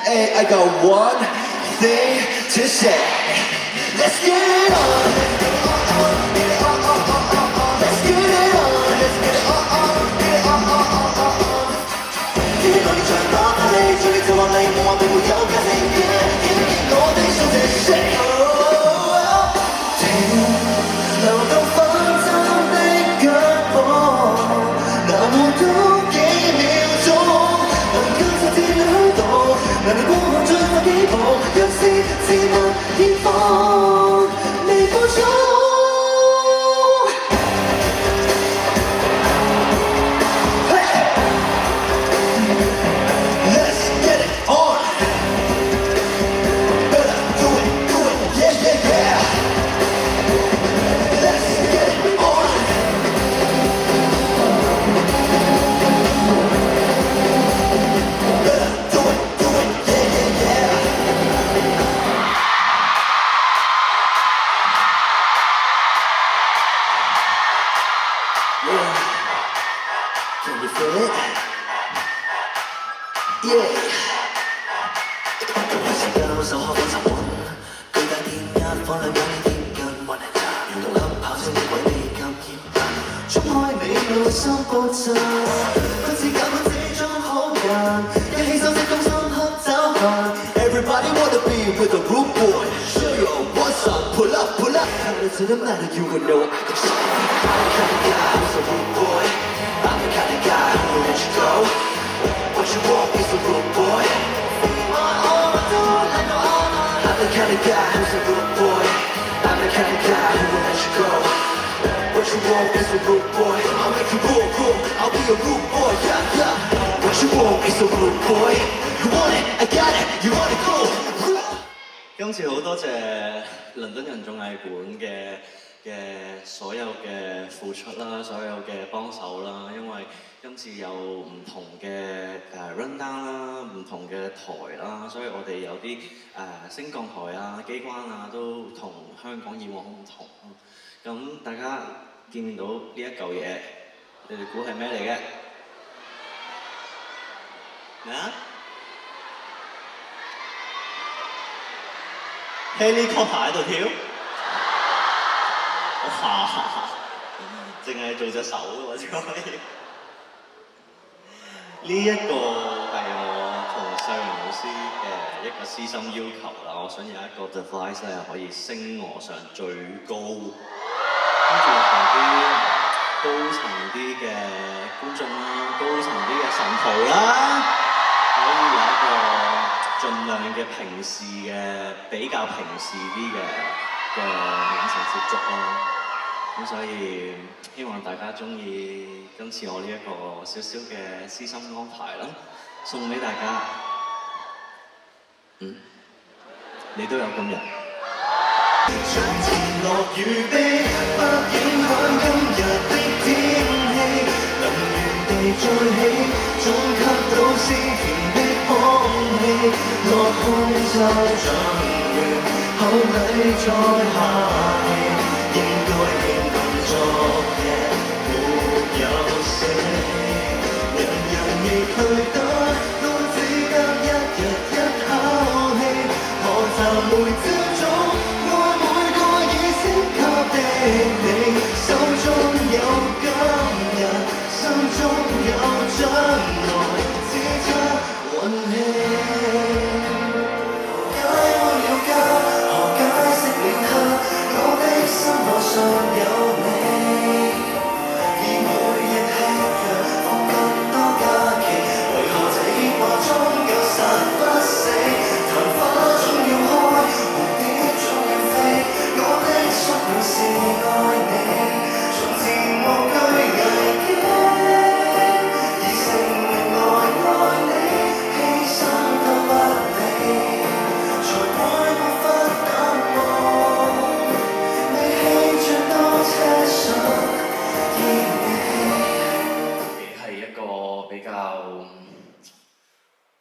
Hey, I got one thing to say. Let's get it on. Get it on. Let's get it on. Let's get it on. Get it on. Get it on. 再多得你，最就話你，我話並沒有價值。我哋數隻聲。停留到分針的腳步，哪換到幾秒鐘，能跟上戰響度，難道過後進發幾步，若是自問偏放，未放鬆。Can you feel it? Yeah. 時間手可否沉穩？巨大電壓放亮眼你貼近雲泥站，搖動黑跑聲的鬼未及熱彈，衝開你內心搏陣，不知搞到這種好人，一起手即攻心黑找痕。Everybody wanna be with a rude boy. Show you what's up, pull up, pull up. How does it matter? You will know I can show you. I'm the kind of guy who's a rude boy. I'm the kind of guy who will let you go. What you want is a rude boy. I'm the kind of guy who's a rude boy. I'm the kind of guy who will let you go. What you want is a rude boy. I'll make you rule, rule. I'll be a rude boy, yeah, yeah. What you want is a rude boy. You want it, I got it. You want it, go. 今次好多謝倫敦人綜藝館嘅所有嘅付出啦，所有嘅幫手啦，因為今次有唔同嘅run down 啦，唔同嘅台啦，所以我哋有啲升降台啊、機關啊都同香港以往好唔同。咁大家見唔見到呢一嚿嘢？你哋估係咩嚟嘅？咩啊？Helicopter 喺度跳，哇！淨係做隻手喎，只可以。呢一個係我同世榮老師嘅一個私心要求啦，我想有一個 device 咧可以升我上最高，跟住同啲高層啲嘅觀眾啦、高層啲嘅神徒啦，可以有一個盡量嘅平視嘅比較平視啲嘅眼神接觸啦。咁所以希望大家鍾意今次我呢一個少少嘅私心安排啦，送俾大家。你都有今日。像前落雨的，不影響今日的天氣，能原地再起，總給到鮮甜的空氣，落空就像亂，口禮再下氣，應該應同昨日沒有死，人人亦去得，都只得一日一口氣，何暫每朝早。你手中有今日，心中有將來，只差運氣。何解開了家？何解釋了他？我的心內尚有你，而每日吃藥放更多假期，為何這熱話終究殺不死？曇花總要開，蝴蝶總要飛，我的宿命是。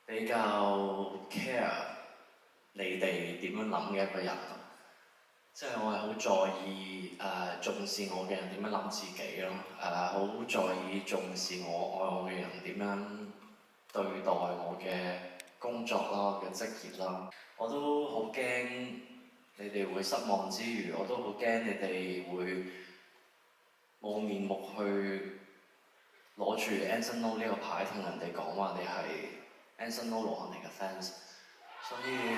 比較 care 你哋點樣諗嘅一個人，即係我係好在意重視我嘅人點樣諗自己咯，好在意重視我愛我嘅人點樣對待我嘅工作啦、我嘅職業啦，我都好驚你哋會失望之餘，我都好驚你哋會冇面目去攞住 Anson Lo 呢個牌同人哋講話你係 Anson Lo 羅漢尼嘅 fans， 所以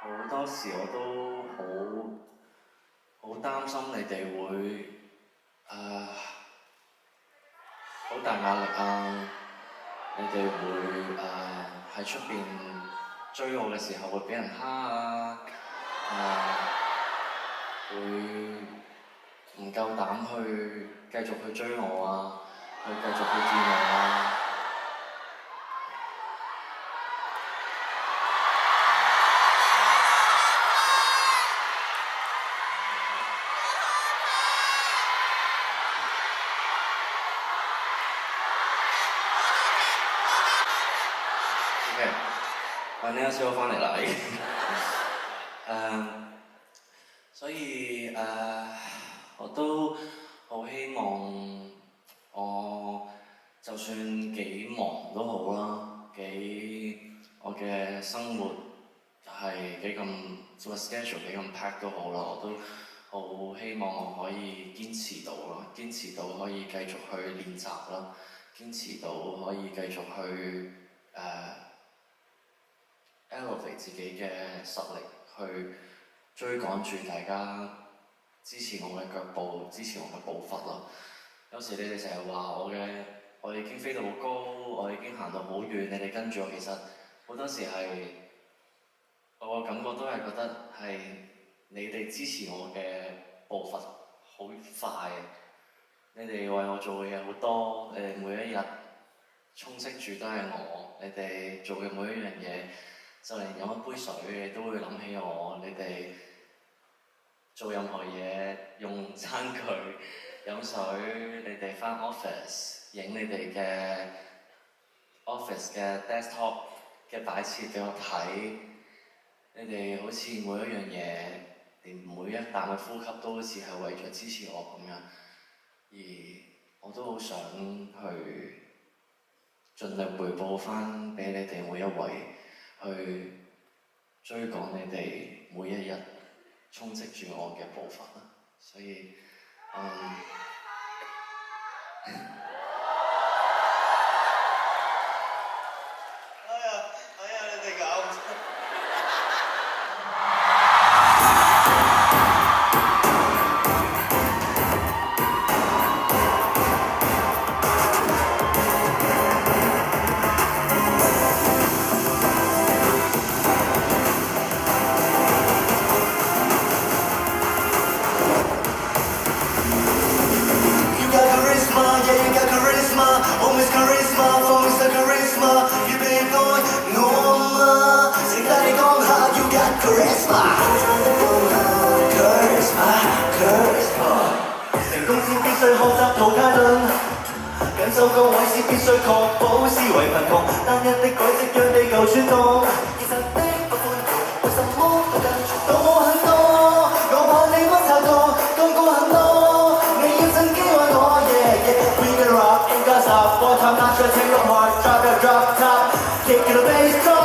好多時我都好擔心你哋會好大壓力啊！你哋會喺出邊追我嘅時候會俾人蝦啊！會唔夠膽去繼續去追我啊！去繼續去見我啊！呢一次我翻嚟啦，所以我都好希望我就算幾忙都好啦，我嘅生活係幾咁個 schedule 幾咁 pack 都好啦，我都好希望我可以堅持到啦，堅持到可以繼續去練習啦，堅持到可以繼續去elevate 自己嘅實力，去追趕住大家支持我嘅腳步，支持我嘅步伐啦。有時你哋成日話我已經飛到好高，我已經行到好遠，你哋跟住我，其實好多時係我嘅感覺都係覺得係你哋支持我嘅步伐好快，你哋為我做嘅嘢好多，你哋每一日充斥住都係我，你哋做嘅每一樣嘢。就連飲一杯水，你都會諗起我。你哋做任何嘢，用餐具、飲水，你哋返 office 影你哋嘅 office 嘅 desktop 嘅擺設俾我睇。你哋好似每一樣嘢，連每一啖嘅呼吸都好似係為咗支持我咁樣。而我都好想去盡力回報返俾你哋每一位。去追趕你哋每一日充斥住我嘅步伐啦，所以你哋搞成功先必須學習淘汰論，緊守崗位時必須確保思維貧窮，單一的軌跡讓地球轉動。現實的不寬容，為什麼不跟從？到我很多，我怕你不察覺，個個很多，你要趁機愛我。We can rock in Gaza, one time not your take your heart, drop your drop top, kick it a bass drum.